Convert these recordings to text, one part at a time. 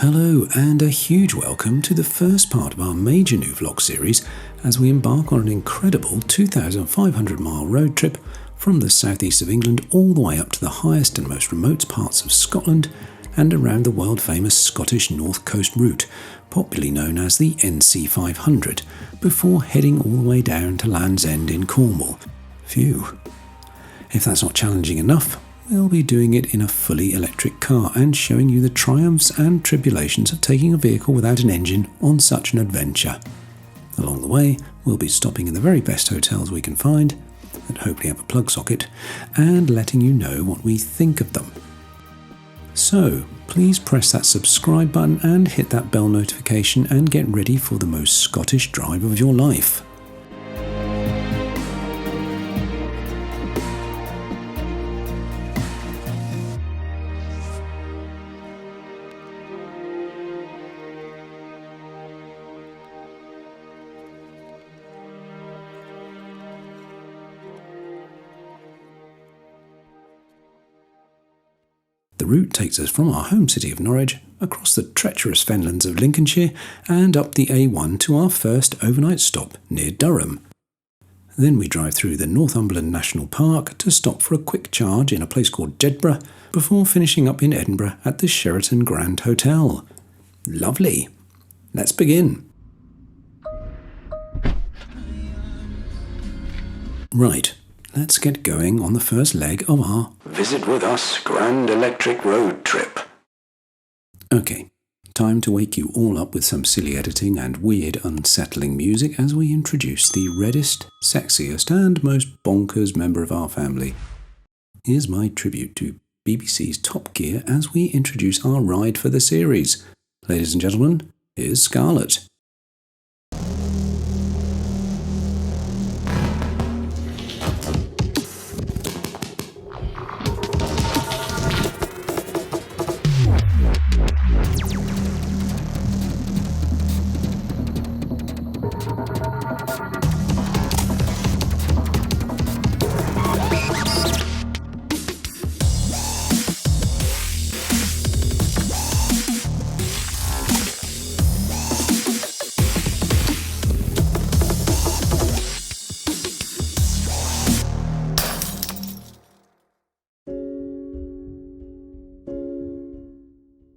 Hello and a huge welcome to the first part of our major new vlog series as we embark on an incredible 2,500-mile road trip from the southeast of England all the way up to the highest and most remote parts of Scotland and around the world-famous Scottish North Coast route, popularly known as the NC500, before heading all the way down to Land's End in Cornwall. Phew. If that's not challenging enough, we'll be doing it in a fully electric car and showing you the triumphs and tribulations of taking a vehicle without an engine on such an adventure. Along the way, we'll be stopping in the very best hotels we can find, that hopefully have a plug socket, and letting you know what we think of them. So, please press that subscribe button and hit that bell notification and get ready for the most Scottish drive of your life. The route takes us from our home city of Norwich, across the treacherous fenlands of Lincolnshire, and up the A1 to our first overnight stop near Durham. Then we drive through the Northumberland National Park to stop for a quick charge in a place called Edinburgh, before finishing up in Edinburgh at the Sheraton Grand Hotel. Lovely! Let's begin. Right. Let's get going on the first leg of our Visit With Us Grand Electric Road Trip. Okay, time to wake you all up with some silly editing and weird unsettling music as we introduce the reddest, sexiest and most bonkers member of our family. Here's my tribute to BBC's Top Gear as we introduce our ride for the series. Ladies and gentlemen, here's Scarlett.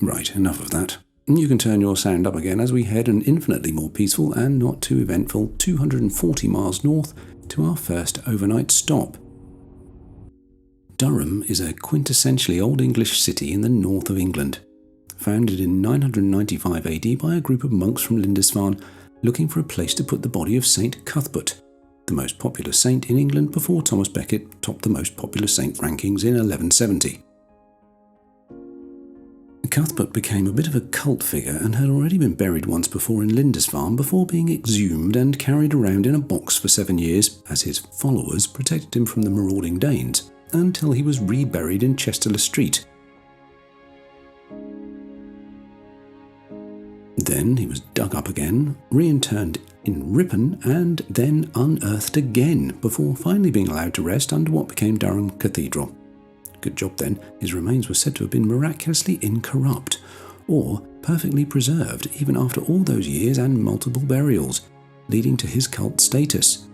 Right, enough of that. You can turn your sound up again as we head an infinitely more peaceful and not too eventful 240 miles north to our first overnight stop. Durham is a quintessentially Old English city in the north of England. Founded in 995 AD by a group of monks from Lindisfarne looking for a place to put the body of St. Cuthbert, the most popular saint in England before Thomas Becket topped the most popular saint rankings in 1170. Cuthbert became a bit of a cult figure and had already been buried once before in Lindisfarne before being exhumed and carried around in a box for 7 years as his followers protected him from the marauding Danes, until he was reburied in Chester Street. Then he was dug up again, reinterred in Ripon and then unearthed again before finally being allowed to rest under what became Durham Cathedral. Good job then, his remains were said to have been miraculously incorrupt, or perfectly preserved even after all those years and multiple burials, leading to his cult status.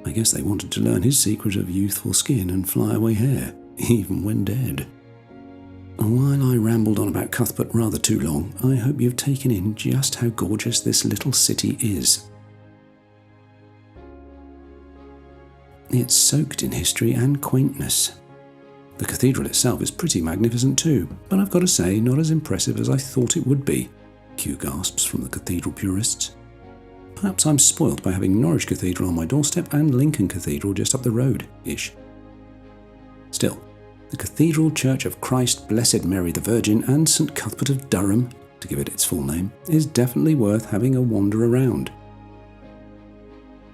I guess they wanted to learn his secret of youthful skin and flyaway hair, even when dead. While I rambled on about Cuthbert rather too long, I hope you've taken in just how gorgeous this little city is. It's soaked in history and quaintness. The cathedral itself is pretty magnificent too, but I've got to say, not as impressive as I thought it would be. Cue gasps from the cathedral purists. Perhaps I'm spoilt by having Norwich Cathedral on my doorstep and Lincoln Cathedral just up the road-ish. Still, the Cathedral Church of Christ, Blessed Mary the Virgin and St. Cuthbert of Durham, to give it its full name, is definitely worth having a wander around.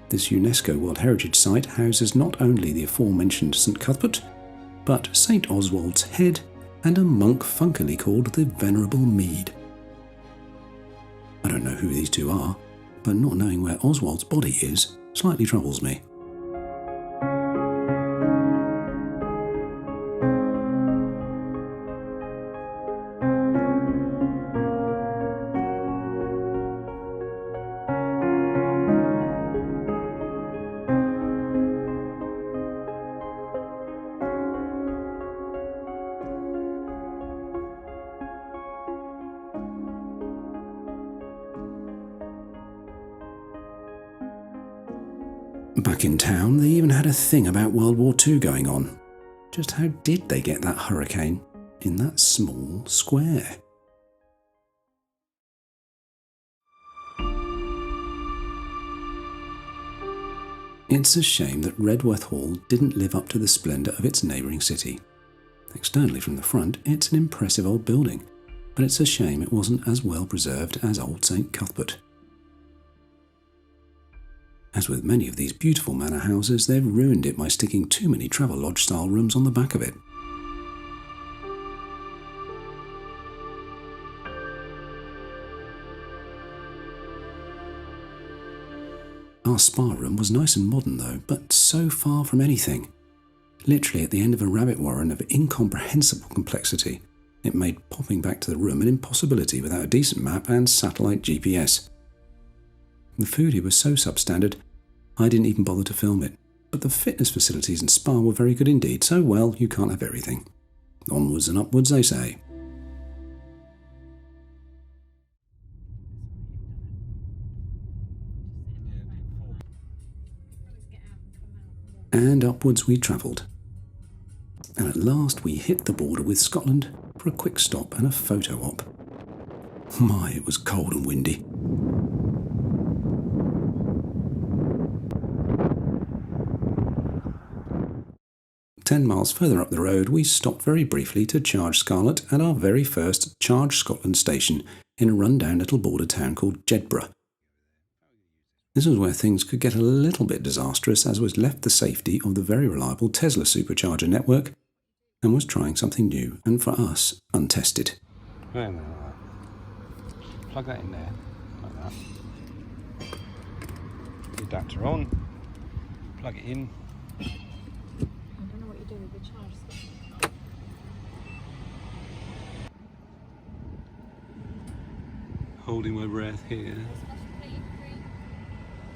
This UNESCO World Heritage Site houses not only the aforementioned St. Cuthbert, but St. Oswald's head and a monk funkily called the Venerable Mead. I don't know who these two are, but not knowing where Oswald's body is slightly troubles me. Back in town, they even had a thing about World War II going on. Just how did they get that hurricane in that small square? It's a shame that Redworth Hall didn't live up to the splendour of its neighbouring city. Externally from the front, it's an impressive old building, but it's a shame it wasn't as well preserved as Old St Cuthbert. As with many of these beautiful manor houses, they've ruined it by sticking too many Travelodge-style rooms on the back of it. Our spa room was nice and modern though, but so far from anything. Literally at the end of a rabbit warren of incomprehensible complexity, it made popping back to the room an impossibility without a decent map and satellite GPS. The food here was so substandard, I didn't even bother to film it, but the fitness facilities and spa were very good indeed, so well, you can't have everything. Onwards and upwards, they say. And upwards we travelled. And at last we hit the border with Scotland for a quick stop and a photo op. My, it was cold and windy. "10 miles further up the road, we stopped very briefly to charge Scarlett at our very first Charge Scotland station in a run-down little border town called Edinburgh. This was where things could get a little bit disastrous, as was left the safety of the very reliable Tesla supercharger network and was trying something new and, for us, untested. Wait a minute. Plug that in there, like that. The adapter on. Plug it in. I don't know what you do with the charge stuff. Holding my breath here.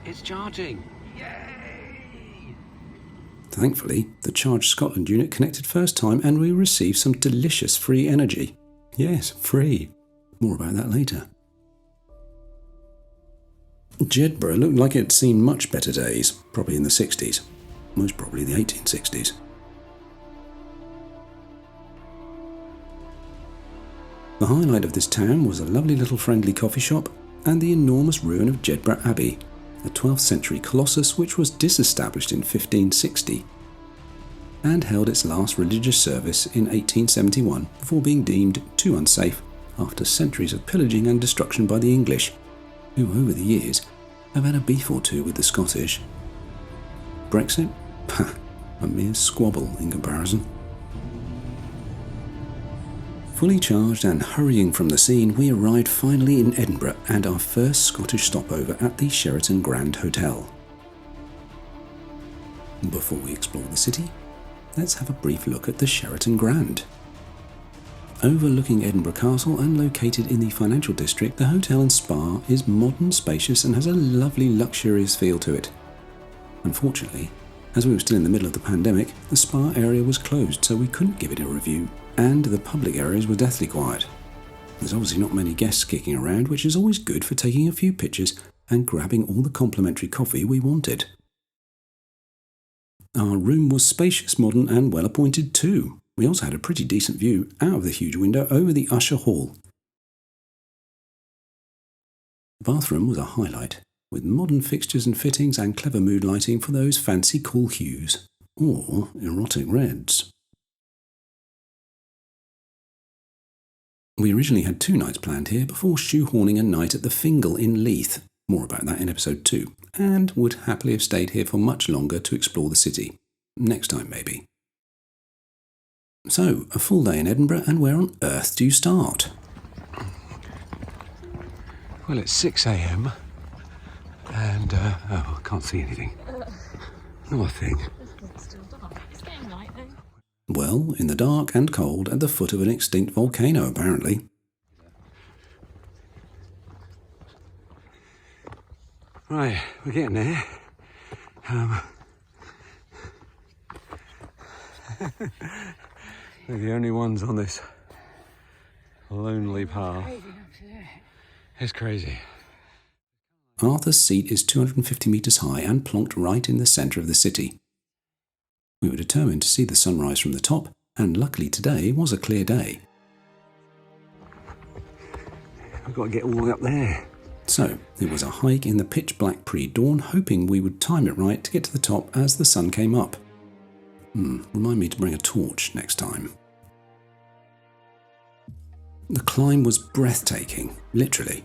It's charging! Yay! Thankfully, the Charge Scotland unit connected first time and we received some delicious free energy. Yes, free. More about that later. Jedburgh looked like it'd seen much better days, probably in the 60s. Most probably the 1860s. The highlight of this town was a lovely little friendly coffee shop and the enormous ruin of Jedburgh Abbey, a 12th century colossus which was disestablished in 1560 and held its last religious service in 1871 before being deemed too unsafe after centuries of pillaging and destruction by the English, who over the years have had a beef or two with the Scottish. Brexit? Pah, a mere squabble in comparison. Fully charged and hurrying from the scene, we arrived finally in Edinburgh and our first Scottish stopover at the Sheraton Grand Hotel. Before we explore the city, let's have a brief look at the Sheraton Grand. Overlooking Edinburgh Castle and located in the financial district, the hotel and spa is modern, spacious and has a lovely luxurious feel to it. Unfortunately, as we were still in the middle of the pandemic, the spa area was closed, so we couldn't give it a review, and the public areas were deathly quiet. There's obviously not many guests kicking around, which is always good for taking a few pictures and grabbing all the complimentary coffee we wanted. Our room was spacious, modern and well appointed too. We also had a pretty decent view out of the huge window over the Usher Hall. The bathroom was a highlight, with modern fixtures and fittings and clever mood lighting for those fancy cool hues, or erotic reds. We originally had 2 nights planned here before shoehorning a night at the Fingal in Leith, more about that in episode 2, and would happily have stayed here for much longer to explore the city. Next time maybe. So, a full day in Edinburgh, and where on earth do you start? Well, it's 6 a.m. and, I can't see anything. Not a thing. It's still dark. It's getting light though. Well, in the dark and cold at the foot of an extinct volcano, apparently. Right, we're getting there. We're the only ones on this lonely path. It's crazy. Arthur's Seat is 250 metres high and plonked right in the centre of the city. We were determined to see the sunrise from the top, and luckily today was a clear day. We've got to get all the way up there. So, it was a hike in the pitch black pre-dawn, hoping we would time it right to get to the top as the sun came up. Remind me to bring a torch next time. The climb was breathtaking, literally,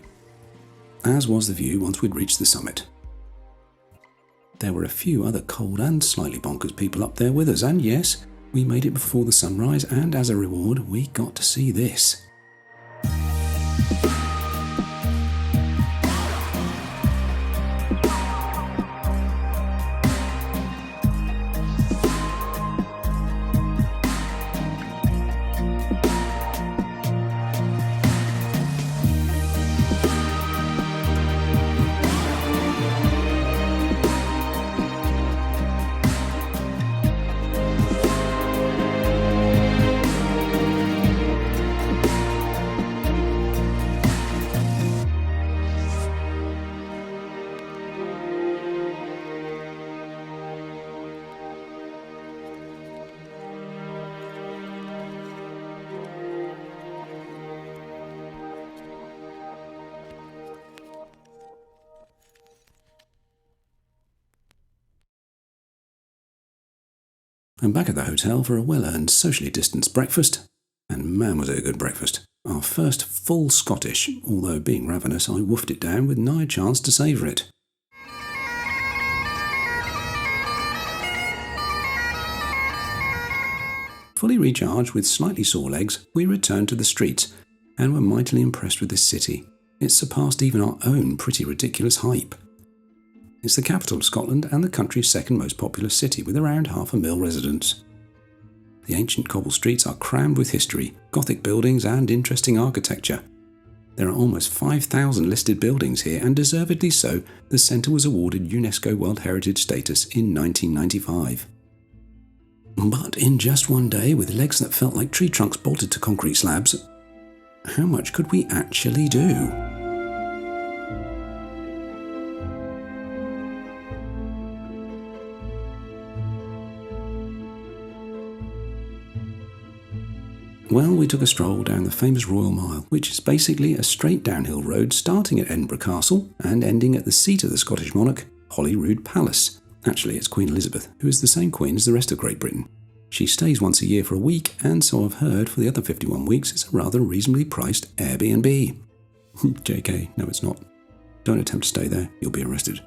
as was the view once we'd reached the summit. There were a few other cold and slightly bonkers people up there with us, and yes, we made it before the sunrise, and as a reward, we got to see this. I'm back at the hotel for a well-earned, socially distanced breakfast, and man was it a good breakfast. Our first full Scottish, although being ravenous I woofed it down with nigh chance to savour it. Fully recharged with slightly sore legs, we returned to the streets and were mightily impressed with this city. It surpassed even our own pretty ridiculous hype. It's the capital of Scotland and the country's second most populous city with around 500,000 residents. The ancient cobble streets are crammed with history, Gothic buildings and interesting architecture. There are almost 5,000 listed buildings here, and deservedly so, the centre was awarded UNESCO World Heritage status in 1995. But in just one day, with legs that felt like tree trunks bolted to concrete slabs, how much could we actually do? Well, we took a stroll down the famous Royal Mile, which is basically a straight downhill road starting at Edinburgh Castle and ending at the seat of the Scottish monarch, Holyrood Palace. Actually, it's Queen Elizabeth, who is the same queen as the rest of Great Britain. She stays once a year for a week, and so I've heard for the other 51 weeks it's a rather reasonably priced Airbnb. JK, no it's not. Don't attempt to stay there, you'll be arrested.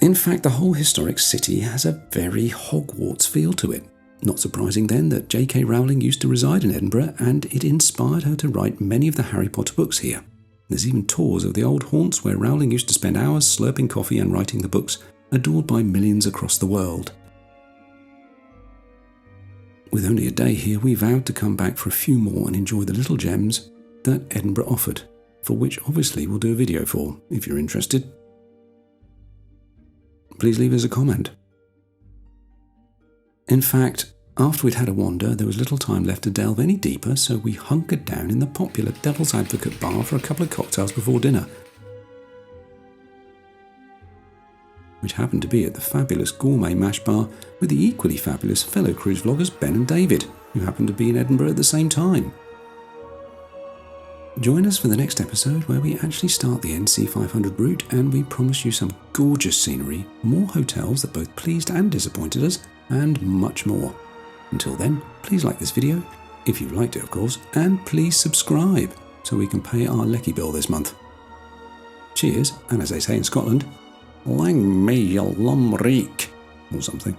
In fact, the whole historic city has a very Hogwarts feel to it. Not surprising then that J.K. Rowling used to reside in Edinburgh, and it inspired her to write many of the Harry Potter books here. There's even tours of the old haunts where Rowling used to spend hours slurping coffee and writing the books, adored by millions across the world. With only a day here, we vowed to come back for a few more and enjoy the little gems that Edinburgh offered, for which obviously we'll do a video for, if you're interested. Please leave us a comment. In fact, after we'd had a wander, there was little time left to delve any deeper, so we hunkered down in the popular Devil's Advocate bar for a couple of cocktails before dinner, which happened to be at the fabulous Gourmet Mash Bar with the equally fabulous fellow cruise vloggers Ben and David, who happened to be in Edinburgh at the same time. Join us for the next episode where we actually start the NC500 route, and we promise you some gorgeous scenery, more hotels that both pleased and disappointed us, and much more. Until then, please like this video, if you've liked it of course, and please subscribe so we can pay our lecky bill this month. Cheers, and as they say in Scotland, lang may your lum reek, or something.